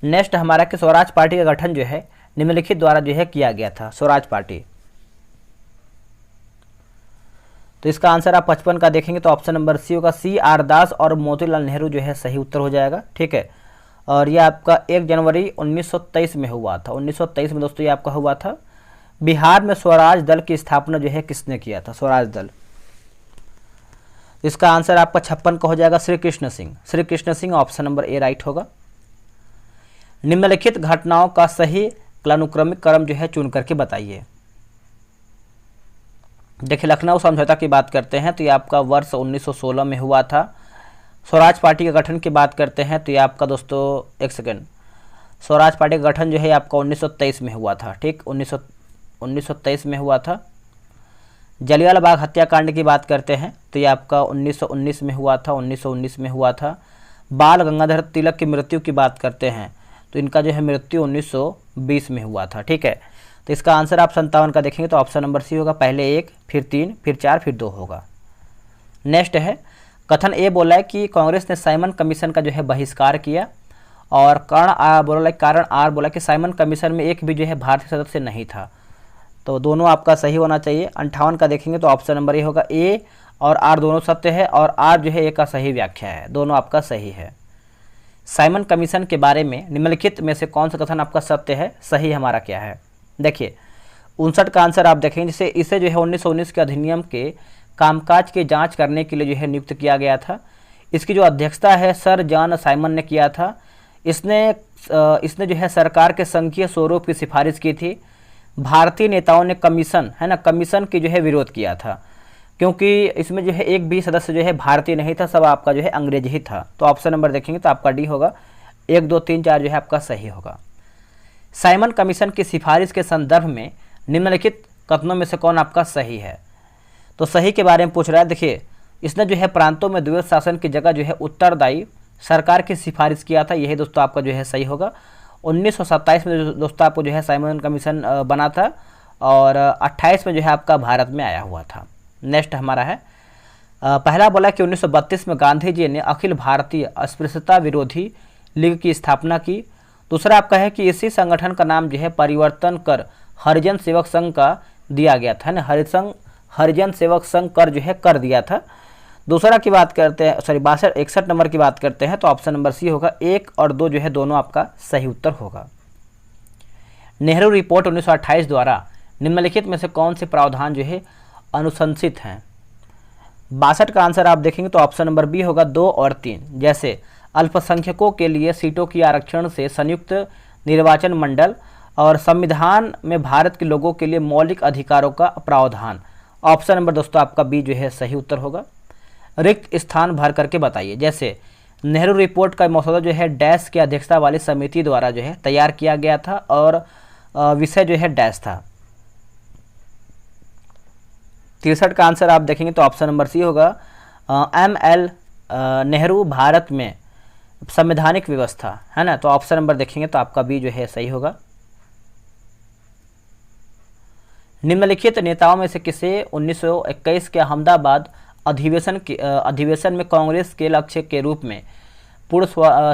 नेक्स्ट हमारा कि स्वराज पार्टी का गठन जो है निम्नलिखित द्वारा जो है किया गया था। स्वराज पार्टी, तो इसका आंसर आप 55 का देखेंगे तो ऑप्शन नंबर सी होगा। CR दास और मोतीलाल नेहरू जो है सही उत्तर हो जाएगा। ठीक है, और ये आपका 1 जनवरी 1923 में हुआ था। 1923 में दोस्तों ये आपका हुआ था। बिहार में स्वराज दल की स्थापना जो है किसने किया था? स्वराज दल, इसका आंसर आपका 56 का हो जाएगा Shri Krishna Singh. Shri Krishna Singh option number A right होगा। निम्नलिखित घटनाओं का सही कालानुक्रमिक क्रम जो है चुन करके बताइए। देखिए लखनऊ समझौता की बात करते हैं तो ये आपका वर्ष 1916 में हुआ था। स्वराज पार्टी के गठन की बात करते हैं तो ये आपका दोस्तों एक सेकेंड, स्वराज पार्टी का गठन जो है आपका 1923 में हुआ था। ठीक, 1923 में हुआ था। जलियांवाला बाग हत्याकांड की बात करते हैं तो ये आपका 1919 में हुआ था। 1919 में हुआ था। बाल गंगाधर तिलक की मृत्यु की बात करते हैं तो इनका जो है मृत्यु 1920 में हुआ था। ठीक है, तो इसका आंसर आप 57 का देखेंगे तो ऑप्शन नंबर सी होगा। पहले 1, फिर 3, फिर 4, फिर 2 होगा। नेक्स्ट है कथन ए बोला है कि कांग्रेस ने साइमन कमीशन का जो है बहिष्कार किया, और कारण आर बोला कि साइमन कमीशन में एक भी जो है भारतीय सदस्य नहीं था। तो दोनों आपका सही होना चाहिए। 58 का देखेंगे तो ऑप्शन नंबर ए होगा। ए और आर दोनों सत्य है, और आर जो है ए का सही व्याख्या है। दोनों आपका सही है। साइमन कमीशन के बारे में निम्नलिखित में से कौन सा कथन आपका सत्य है? सही हमारा क्या है? देखिए 59 का आंसर आप देखेंगे, जिसे इसे जो है 1919 के अधिनियम के कामकाज की जांच करने के लिए जो है नियुक्त किया गया था। इसकी जो अध्यक्षता है सर जॉन साइमन ने किया था। इसने जो है सरकार के संघीय स्वरूप की सिफारिश की थी। भारतीय नेताओं ने कमीशन की जो है विरोध किया था, क्योंकि इसमें जो है एक भी सदस्य जो है भारतीय नहीं था, सब आपका जो है अंग्रेजी ही था। तो ऑप्शन नंबर देखेंगे तो आपका डी होगा। 1, 2, 3, 4 जो है आपका सही होगा। साइमन कमीशन की सिफारिश के संदर्भ में निम्नलिखित कथनों में से कौन आपका सही है? तो सही के बारे में पूछ रहा है। देखिए इसने जो है प्रांतों में द्वैत शासन की जगह जो है उत्तरदायी सरकार की सिफारिश किया था। यही दोस्तों आपका जो है सही होगा। 1927 में दोस्तों आपको जो है साइमन कमीशन बना था, और 28 में जो है आपका भारत में आया हुआ था। नेक्स्ट हमारा है पहला बोला कि 1932 में गांधी जी ने अखिल भारतीय अस्पृश्यता विरोधी लीग की स्थापना की। दूसरा आपका है कि इसी संगठन का नाम जो है परिवर्तन कर हरिजन सेवक संघ का दिया गया था ना, हरिजन सेवक संघ कर जो है कर दिया था। दूसरा की बात करते हैं 61 नंबर की बात करते हैं तो ऑप्शन नंबर सी होगा। 1 और 2 जो है दोनों आपका सही उत्तर होगा। नेहरू रिपोर्ट 1928 द्वारा निम्नलिखित में से कौन से प्रावधान जो है अनुशंसित हैं? 62 का आंसर आप देखेंगे तो ऑप्शन नंबर बी होगा। 2 और 3, जैसे अल्पसंख्यकों के लिए सीटों की आरक्षण से संयुक्त निर्वाचन मंडल, और संविधान में भारत के लोगों के लिए मौलिक अधिकारों का प्रावधान। ऑप्शन नंबर दोस्तों आपका बी जो है सही उत्तर होगा। रिक्त स्थान भर करके बताइए, जैसे नेहरू रिपोर्ट का मसौदा जो है डैश की अध्यक्षता वाली समिति द्वारा जो है तैयार किया गया था, और विषय जो है डैश था। 63 का आंसर आप देखेंगे तो ऑप्शन नंबर सी होगा। ML नेहरू भारत में संवैधानिक व्यवस्था है ना, तो ऑप्शन नंबर देखेंगे तो आपका बी जो है सही होगा। निम्नलिखित नेताओं में से किसे 1921 के अहमदाबाद अधिवेशन में कांग्रेस के लक्ष्य के रूप में पूर्ण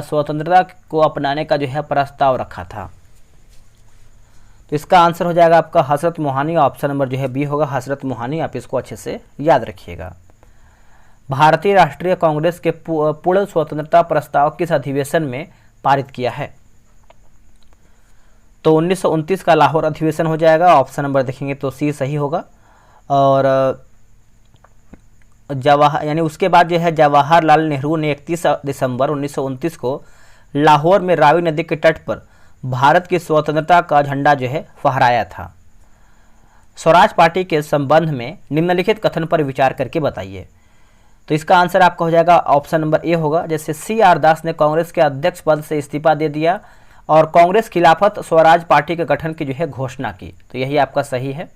स्वतंत्रता को अपनाने का जो है प्रस्ताव रखा था? तो इसका आंसर हो जाएगा आपका हजरत मोहानी। ऑप्शन नंबर जो है बी होगा, हजरत मोहानी। आप इसको अच्छे से याद रखिएगा। भारतीय राष्ट्रीय कांग्रेस के पूर्ण स्वतंत्रता प्रस्ताव किस अधिवेशन में पारित किया है? तो 1929 का लाहौर अधिवेशन हो जाएगा। ऑप्शन नंबर देखेंगे तो सी सही होगा। और यानी उसके बाद जो है जवाहरलाल नेहरू ने 31 दिसंबर 1929 को लाहौर में रावी नदी के तट पर भारत की स्वतंत्रता का झंडा जो है फहराया था। स्वराज पार्टी के संबंध में निम्नलिखित कथन पर विचार करके बताइए। तो इसका आंसर आपका हो जाएगा ऑप्शन नंबर ए होगा। जैसे CR दास ने कांग्रेस के अध्यक्ष पद से इस्तीफा दे दिया और कांग्रेस खिलाफत स्वराज पार्टी के गठन की जो है घोषणा की, तो यही आपका सही है।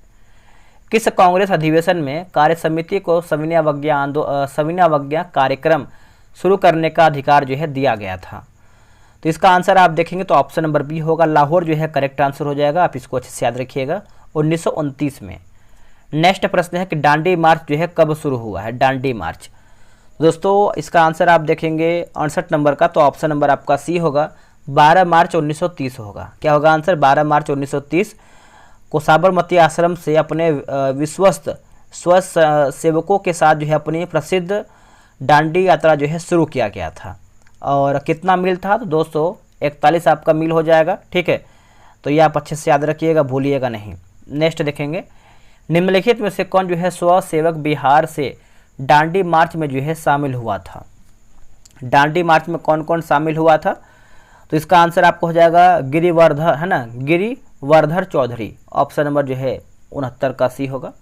किस कांग्रेस अधिवेशन में कार्य समिति को सविनय अवज्ञा कार्यक्रम शुरू करने का अधिकार जो है दिया गया था? तो इसका आंसर आप देखेंगे तो ऑप्शन नंबर बी होगा, लाहौर जो है करेक्ट आंसर हो जाएगा। आप इसको अच्छे से याद रखिएगा, 1929 में। नेक्स्ट प्रश्न है कि दांडी मार्च जो है कब शुरू हुआ है? दांडी मार्च दोस्तों इसका आंसर आप देखेंगे 68 नंबर का, तो ऑप्शन नंबर आपका सी होगा, 12 मार्च 1930 होगा। क्या होगा आंसर? 12 मार्च 1930 को साबरमती आश्रम से अपने विश्वस्त स्वयंसेवकों के साथ जो है अपनी प्रसिद्ध दांडी यात्रा जो है शुरू किया गया था। और कितना मील था? तो 241 आपका मील हो जाएगा। ठीक है, तो ये आप अच्छे से याद रखिएगा, भूलिएगा नहीं। नेक्स्ट देखेंगे, निम्नलिखित में से कौन जो है स्वसेवक बिहार से दांडी मार्च में जो है शामिल हुआ था? दांडी मार्च में कौन कौन शामिल हुआ था? तो इसका आंसर आपको हो जाएगा गिरिवर्धर, है ना, गिरिवर्धर चौधरी। ऑप्शन नंबर जो है 69 का सी होगा।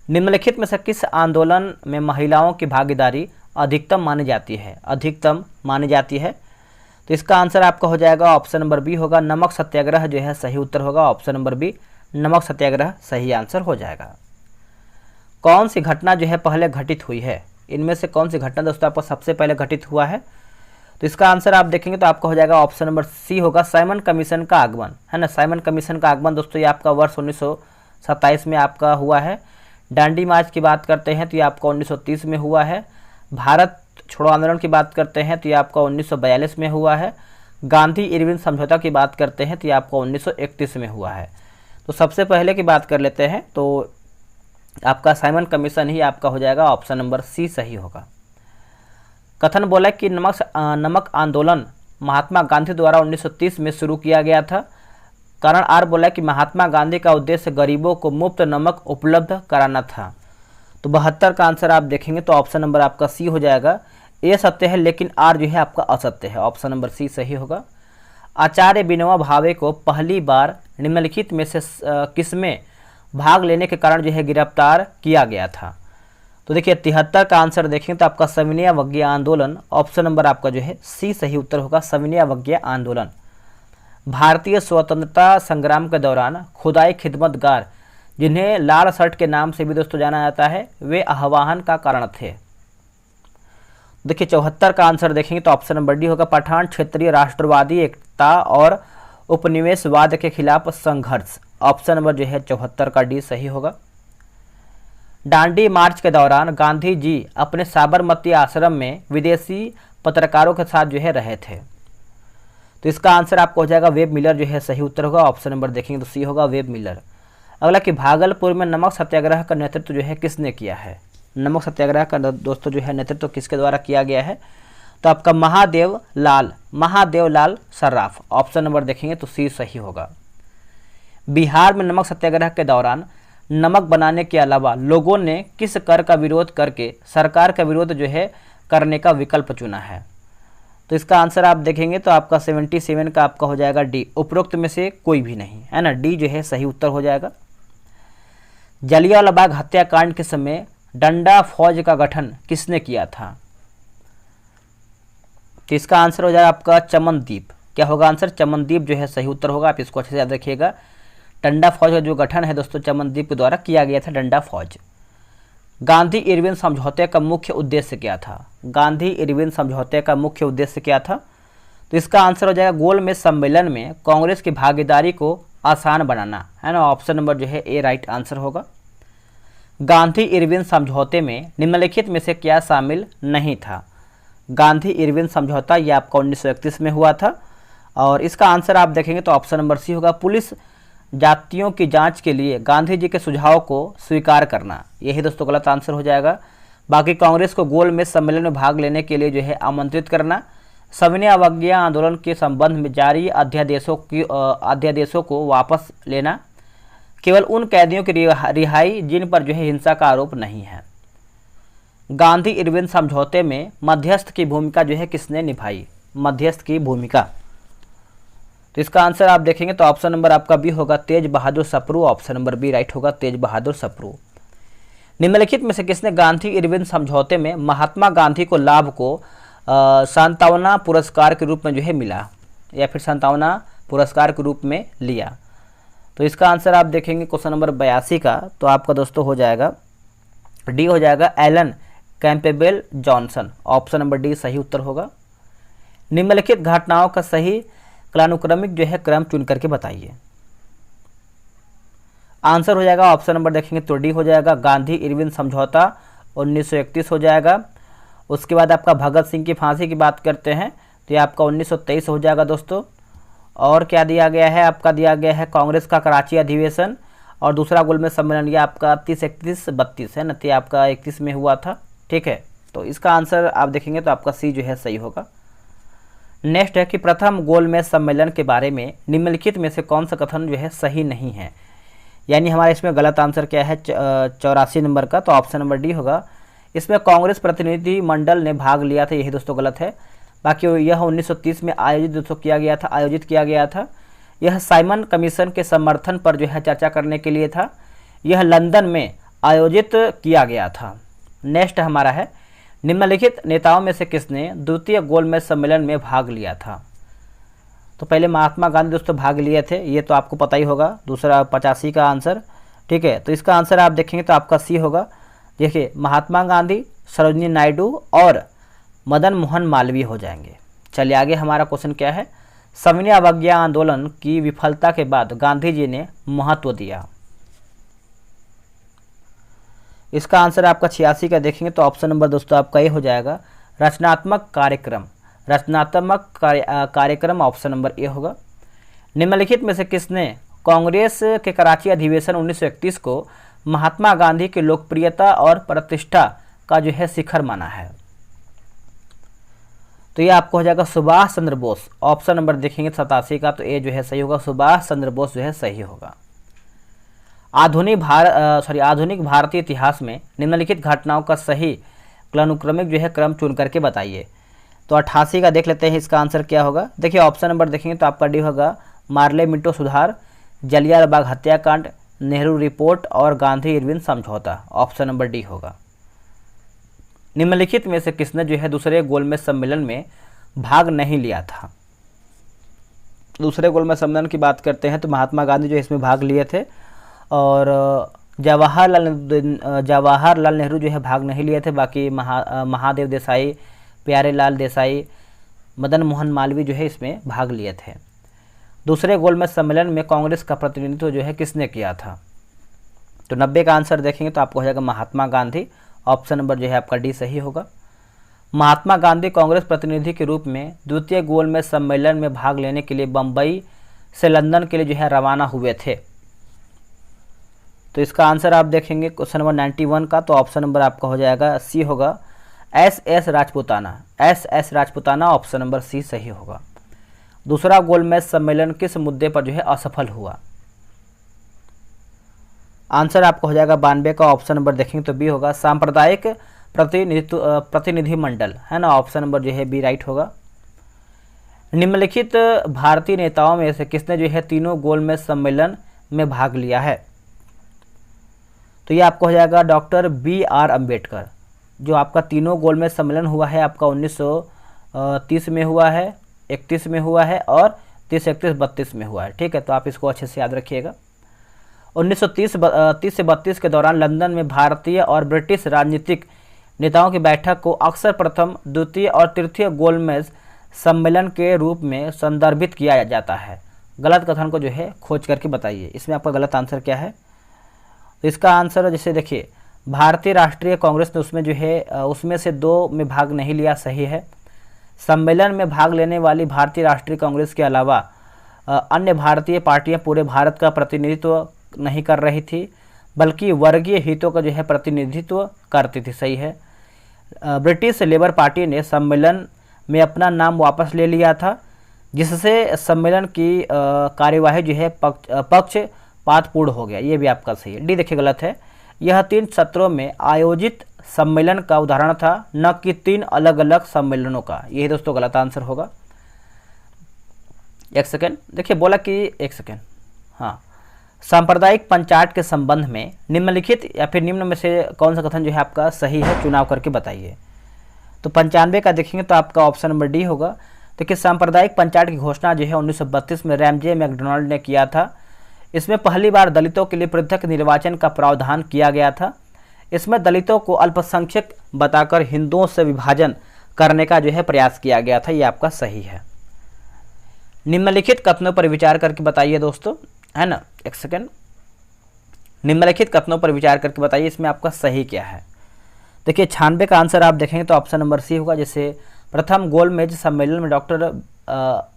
निम्नलिखित में से किस आंदोलन में महिलाओं की भागीदारी अधिकतम मानी जाती है? अधिकतम मानी जाती है, तो इसका आंसर आपका हो जाएगा ऑप्शन नंबर बी होगा, नमक सत्याग्रह जो है सही उत्तर होगा। ऑप्शन नंबर बी, नमक सत्याग्रह सही आंसर हो जाएगा। कौन सी घटना जो है पहले घटित हुई है? इनमें से कौन सी घटना दोस्तों आपको सबसे पहले घटित हुआ है? तो इसका आंसर आप देखेंगे तो आपका हो जाएगा ऑप्शन नंबर सी होगा, साइमन कमीशन का आगमन, है ना। साइमन कमीशन का आगमन दोस्तों ये आपका वर्ष 1927 में आपका हुआ है। दांडी मार्च की बात करते हैं तो ये आपका 1930 में हुआ है। भारत छोड़ो आंदोलन की बात करते हैं तो ये आपका 1942 में हुआ है। गांधी इरविन समझौता की बात करते हैं तो ये आपका 1931 में हुआ है। तो सबसे पहले की बात कर लेते हैं तो आपका साइमन कमीशन ही आपका हो जाएगा, ऑप्शन नंबर सी सही होगा। कथन बोला कि नमक आंदोलन महात्मा गांधी द्वारा 1930 में शुरू किया गया था। कारण आर बोला कि महात्मा गांधी का उद्देश्य गरीबों को मुफ्त नमक उपलब्ध कराना था। तो 72 का आंसर आप देखेंगे तो ऑप्शन नंबर आपका सी हो जाएगा। ए सत्य है लेकिन आर जो है आपका असत्य है। ऑप्शन नंबर सी सही होगा। आचार्य विनोबा भावे को पहली बार निम्नलिखित में से किसमें भाग लेने के कारण जो है गिरफ्तार किया गया था? तो देखिए 73 का आंसर देखें तो आपका सविनय अवज्ञा आंदोलन। ऑप्शन नंबर आपका जो है सी सही उत्तर होगा, सविनय अवज्ञा आंदोलन। भारतीय स्वतंत्रता संग्राम के दौरान खुदाई खिदमतगार, जिन्हें लाल शर्ट के नाम से भी दोस्तों जाना जाता है, वे आह्वान का कारण थे। देखिए 74 का आंसर देखेंगे तो ऑप्शन नंबर डी होगा, पठान क्षेत्रीय राष्ट्रवादी एकता और उपनिवेशवाद के खिलाफ संघर्ष। ऑप्शन नंबर जो है 74 का डी सही होगा। दांडी मार्च के दौरान गांधी जी अपने साबरमती आश्रम में विदेशी पत्रकारों के साथ जो है रहे थे। तो इसका आंसर आपको हो जाएगा वेब मिलर जो है सही उत्तर होगा। ऑप्शन नंबर देखेंगे तो सी होगा, वेब मिलर। अगला कि भागलपुर में नमक सत्याग्रह का नेतृत्व जो है किसने किया है? नमक सत्याग्रह का दोस्तों जो है नेतृत्व किसके द्वारा किया गया है? तो आपका महादेव लाल सर्राफ। ऑप्शन नंबर देखेंगे तो सी सही होगा। बिहार में नमक सत्याग्रह के दौरान नमक बनाने के अलावा लोगों ने किस कर का विरोध करके सरकार का विरोध जो है करने का विकल्प चुना है? तो इसका आंसर आप देखेंगे तो आपका 77 का आपका हो जाएगा डी, उपरोक्त में से कोई भी नहीं, है ना। डी जो है सही उत्तर हो जाएगा। जलियांवाला बाग हत्याकांड के समय डंडा फौज का गठन किसने किया था? तो इसका आंसर हो जाएगा आपका चमनदीप। क्या होगा आंसर? चमनदीप जो है सही उत्तर होगा। आप इसको अच्छे से याद रखिएगा। डंडा फौज का जो गठन है दोस्तों चमनदीप के द्वारा किया गया था, डंडा फौज। गांधी इरविन समझौते का मुख्य उद्देश्य क्या था? गांधी इरविन समझौते का मुख्य उद्देश्य क्या था? तो इसका आंसर हो जाएगा गोलमेज सम्मेलन में कांग्रेस की भागीदारी को आसान बनाना, है ना। ऑप्शन नंबर जो है ए राइट आंसर होगा। गांधी इरविन समझौते में निम्नलिखित में से क्या शामिल नहीं था? गांधी इरविन समझौता ये आपका 1931 में हुआ था। और इसका आंसर आप देखेंगे तो ऑप्शन नंबर सी होगा, पुलिस जातियों की जांच के लिए गांधी जी के सुझाव को स्वीकार करना। यही दोस्तों गलत आंसर हो जाएगा। बाकी कांग्रेस को गोलमेज सम्मेलन में भाग लेने के लिए जो है आमंत्रित करना, सविनय अवज्ञा आंदोलन के संबंध में जारी अध्यादेशों को वापस लेना, केवल उन कैदियों की रिहाई जिन पर जो है हिंसा का आरोप नहीं है। गांधी इरविन समझौते में मध्यस्थ की भूमिका जो है किसने निभाई? मध्यस्थ की भूमिका, तो इसका आंसर आप देखेंगे तो ऑप्शन नंबर आपका बी होगा, Tej Bahadur Sapru. Option number B right होगा, तेज बहादुर सप्रू। निम्नलिखित में से किसने गांधी इरविन समझौते में महात्मा गांधी को लाभ को सांत्वना पुरस्कार के रूप में जो है मिला, या फिर सांत्वना पुरस्कार के रूप में लिया? तो इसका आंसर आप देखेंगे क्वेश्चन नंबर 82 का, तो आपका दोस्तों हो जाएगा डी हो जाएगा, Alan Campbell Johnson. Option number D सही उत्तर होगा। निम्नलिखित घटनाओं का सही कालानुक्रमिक जो है क्रम चुन करके बताइए। आंसर हो जाएगा ऑप्शन नंबर देखेंगे तो डी हो जाएगा, गांधी इरविन समझौता 1931 हो जाएगा। उसके बाद आपका भगत सिंह की फांसी की बात करते हैं तो ये आपका 1923 हो जाएगा दोस्तों। और क्या दिया गया है? आपका दिया गया है कांग्रेस का कराची अधिवेशन, और दूसरा गोलमेज सम्मेलन ये आपका 30, 31, 32 है ना, तो आपका 31 में हुआ था। ठीक है, तो इसका आंसर आप देखेंगे तो आपका सी जो है सही होगा। नेक्स्ट है कि प्रथम गोलमेज सम्मेलन के बारे में निम्नलिखित में से कौन सा कथन जो है सही नहीं है? यानी हमारा इसमें गलत आंसर क्या है 84 नंबर का, तो ऑप्शन नंबर डी होगा। इसमें कांग्रेस प्रतिनिधि मंडल ने भाग लिया था, यही दोस्तों गलत है। बाकी यह 1930 में आयोजित किया गया था। यह साइमन कमीशन के समर्थन पर जो है चर्चा करने के लिए था। यह लंदन में आयोजित किया गया था। नेक्स्ट हमारा है, निम्नलिखित नेताओं में से किसने द्वितीय गोलमेज सम्मेलन में भाग लिया था? तो पहले महात्मा गांधी दोस्तों भाग लिए थे, ये तो आपको पता ही होगा। दूसरा 85 का आंसर। ठीक है, तो इसका आंसर आप देखेंगे तो आपका सी होगा। देखिए, महात्मा गांधी, सरोजिनी नायडू और मदन मोहन मालवीय हो जाएंगे। चलिए आगे हमारा क्वेश्चन क्या है? सविनय अवज्ञा आंदोलन की विफलता के बाद गांधी जी ने महत्व दिया। इसका आंसर आपका 86 का देखेंगे तो ऑप्शन नंबर दोस्तों आपका ये हो जाएगा, रचनात्मक कार्यक्रम। रचनात्मक कार्यक्रम ऑप्शन नंबर ए होगा। निम्नलिखित में से किसने कांग्रेस के कराची अधिवेशन 1931 को महात्मा गांधी की लोकप्रियता और प्रतिष्ठा का जो है शिखर माना है? तो ये आपको हो जाएगा सुभाष चंद्र बोस। ऑप्शन नंबर देखेंगे 87 का, तो ए जो है सही होगा, सुभाष चंद्र बोस जो है सही होगा। आधुनिक भारतीय इतिहास में निम्नलिखित घटनाओं का सही कालानुक्रमिक जो है क्रम चुन करके बताइए। तो 88 का देख लेते हैं, इसका आंसर क्या होगा। देखिए ऑप्शन नंबर देखेंगे तो आपका डी होगा, मार्ले मिंटो सुधार, जलियांवाला बाग हत्याकांड, नेहरू रिपोर्ट और गांधी इरविन समझौता। ऑप्शन नंबर डी होगा। निम्नलिखित में से किसने जो है दूसरे गोलमेज सम्मेलन में भाग नहीं लिया था? दूसरे गोलमेज सम्मेलन की बात करते हैं तो महात्मा गांधी जो इसमें भाग लिए थे, और जवाहरलाल नेहरू जो है भाग नहीं लिए थे। बाकी महादेव देसाई, प्यारेलाल देसाई, मदन मोहन मालवीय जो है इसमें भाग लिए थे। दूसरे गोलमेज सम्मेलन में कांग्रेस का प्रतिनिधित्व जो है किसने किया था? तो 90 का आंसर देखेंगे तो आपको हो जाएगा महात्मा गांधी। ऑप्शन नंबर जो है आपका डी सही होगा। महात्मा गांधी कांग्रेस प्रतिनिधि के रूप में द्वितीय गोलमेज सम्मेलन में भाग लेने के लिए बम्बई से लंदन के लिए जो है रवाना हुए थे। तो इसका आंसर आप देखेंगे क्वेश्चन नंबर 91 का, तो ऑप्शन नंबर आपका हो जाएगा सी होगा, S Rajputana. Option number C सही होगा। दूसरा गोलमेज सम्मेलन किस मुद्दे पर जो है असफल हुआ? आंसर आपको हो जाएगा 92 का। ऑप्शन नंबर देखेंगे तो बी होगा, सांप्रदायिक प्रतिनिधिमंडल है ना। ऑप्शन नंबर जो है बी राइट होगा। निम्नलिखित भारतीय नेताओं में से किसने जो है तीनों गोलमेज सम्मेलन में भाग लिया है? तो ये आपको हो जाएगा डॉक्टर BR अम्बेडकर। जो आपका तीनों गोलमेज सम्मेलन हुआ है आपका 1930 में हुआ है, 31 में हुआ है और 30, 31, 32 में हुआ है। ठीक है, तो आप इसको अच्छे से याद रखिएगा। 1930 से 32 के दौरान लंदन में भारतीय और ब्रिटिश राजनीतिक नेताओं की बैठक को अक्सर प्रथम, द्वितीय और तृतीय गोलमेज सम्मेलन के रूप में संदर्भित किया जाता है। गलत कथन को जो है खोज करके बताइए। इसमें आपका गलत आंसर क्या है? तो इसका आंसर जैसे देखिए, भारतीय राष्ट्रीय कांग्रेस ने उसमें जो है उसमें से 2 में भाग नहीं लिया, सही है। सम्मेलन में भाग लेने वाली भारतीय राष्ट्रीय कांग्रेस के अलावा अन्य भारतीय पार्टियां पूरे भारत का प्रतिनिधित्व नहीं कर रही थी, बल्कि वर्गीय हितों का जो है प्रतिनिधित्व करती थी, सही है। ब्रिटिश लेबर पार्टी ने सम्मेलन में अपना नाम वापस ले लिया था, जिससे सम्मेलन की कार्यवाही जो है पक्षपातपूर्ण हो गया, ये भी आपका सही है। डी देखिए गलत है। यह 3 सत्रों में आयोजित सम्मेलन का उदाहरण था, न कि 3 अलग अलग सम्मेलनों का। यही दोस्तों गलत आंसर होगा। एक सेकेंड, देखिए बोला कि एक सेकेंड, हाँ, सांप्रदायिक पंचायत के संबंध में निम्नलिखित या फिर निम्न में से कौन सा कथन जो है आपका सही है, चुनाव करके बताइए। तो 95 का देखेंगे तो आपका ऑप्शन नंबर डी होगा। देखिए सांप्रदायिक पंचायत की घोषणा जो है 1932 में रैमजे मैकडोनाल्ड ने किया था। इसमें पहली बार दलितों के लिए पृथक निर्वाचन का प्रावधान किया गया था। इसमें दलितों को अल्पसंख्यक बताकर हिंदुओं से विभाजन करने का जो है प्रयास किया गया था, ये आपका सही है। निम्नलिखित कथनों पर विचार करके बताइए दोस्तों, है ना। एक सेकेंड, निम्नलिखित कथनों पर विचार करके बताइए इसमें आपका सही क्या है। देखिए 96 का आंसर आप देखेंगे तो ऑप्शन नंबर सी होगा। जैसे प्रथम गोलमेज सम्मेलन में डॉक्टर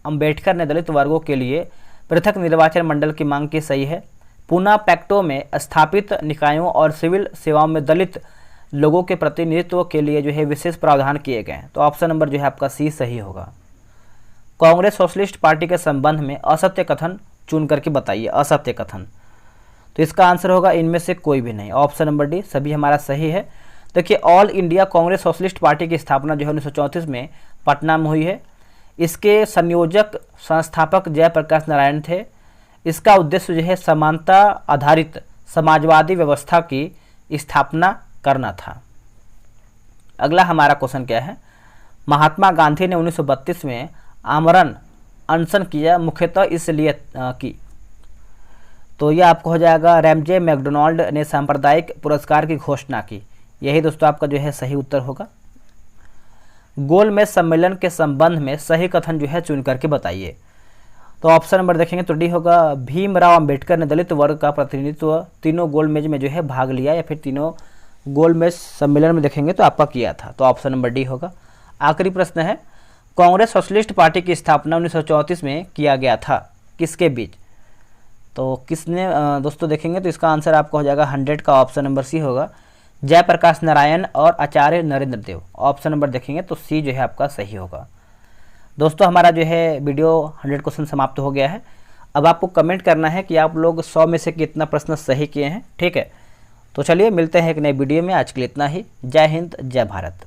अंबेडकर ने दलित वर्गों के लिए पृथक निर्वाचन मंडल की मांग की, सही है। पूना पैक्टो में स्थापित निकायों और सिविल सेवाओं में दलित लोगों के प्रतिनिधित्व के लिए जो है विशेष प्रावधान किए गए हैं, तो ऑप्शन नंबर जो है आपका सी सही होगा। कांग्रेस सोशलिस्ट पार्टी के संबंध में असत्य कथन चुन करके बताइए, असत्य कथन। तो इसका आंसर होगा इनमें से कोई भी नहीं, ऑप्शन नंबर डी सभी हमारा सही है। देखिए all India Congress socialist party की स्थापना जो है 1934 में पटना में हुई है। इसके संयोजक संस्थापक जयप्रकाश नारायण थे। इसका उद्देश्य जो है समानता आधारित समाजवादी व्यवस्था की स्थापना करना था। अगला हमारा क्वेश्चन क्या है। महात्मा गांधी ने 1932 में आमरण अनशन किया, मुख्यतः इसलिए की। तो यह आपको हो जाएगा रैमजे मैकडोनाल्ड ने सांप्रदायिक पुरस्कार की घोषणा की। यही दोस्तों आपका जो है सही उत्तर होगा। गोलमेज सम्मेलन के संबंध में सही कथन जो है चुन करके बताइए। तो ऑप्शन नंबर देखेंगे तो डी होगा। भीमराव अंबेडकर ने दलित वर्ग का प्रतिनिधित्व तीनों गोलमेज में जो है भाग लिया, या फिर तीनों गोलमेज सम्मेलन में देखेंगे तो आपका किया था, तो ऑप्शन नंबर डी होगा। आखिरी प्रश्न है, कांग्रेस सोशलिस्ट पार्टी की स्थापना 1934 में किया गया था, किसके बीच? तो किसने दोस्तों देखेंगे तो इसका आंसर आपका हो जाएगा 100 का ऑप्शन नंबर सी होगा। जयप्रकाश नारायण और आचार्य नरेंद्र देव। ऑप्शन नंबर देखेंगे तो सी जो है आपका सही होगा। दोस्तों हमारा जो है वीडियो 100 क्वेश्चन समाप्त हो गया है। अब आपको कमेंट करना है कि आप लोग 100 में से कितना प्रश्न सही किए हैं, ठीक है। तो चलिए मिलते हैं एक नए वीडियो में, आज के लिए इतना ही। जय हिंद, जय भारत।